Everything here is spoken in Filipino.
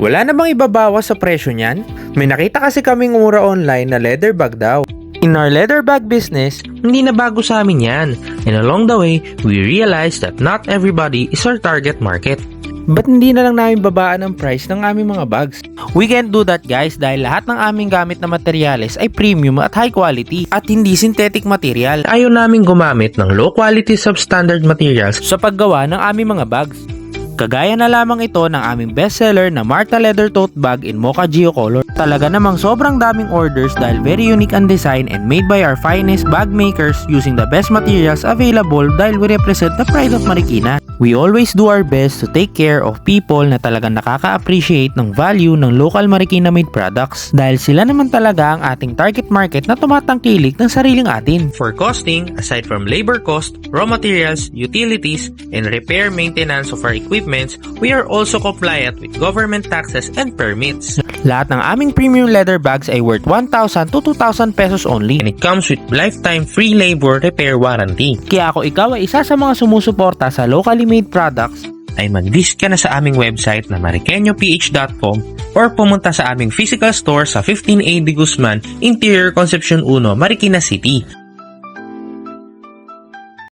Wala namang ibabawas sa presyo niyan? May nakita kasi kaming mura online na leather bag daw. In our leather bag business, hindi na bago sa amin yan. And along the way, we realized that not everybody is our target market. Ba't hindi na lang namin babaan ang price ng aming mga bags? We can't do that guys dahil lahat ng aming gamit na materyales ay premium at high quality at hindi synthetic material. Ayaw namin gumamit ng low quality substandard materials sa paggawa ng aming mga bags. Kagaya na lamang ito ng aming bestseller na Marta Leather Tote Bag in Mocha Geo Color. Talaga namang sobrang daming orders dahil very unique ang design and made by our finest bag makers using the best materials available dahil we represent the pride of Marikina. We always do our best to take care of people na talagang nakaka-appreciate ng value ng local Marikina made products dahil sila naman talaga ang ating target market na tumatangkilik ng sariling atin. For costing, aside from labor cost, raw materials, utilities, and repair maintenance of our equipment, we are also compliant with government taxes and permits. Lahat ng aming premium leather bags ay worth 1,000 to 2,000 pesos only and it comes with lifetime free labor repair warranty. Kaya kung ikaw ay isa sa mga sumusuporta sa locally made products, ay mag-list ka na sa aming website na mariqueñoph.com or pumunta sa aming physical store sa 15A de Guzman, Interior Concepcion 1, Marikina City.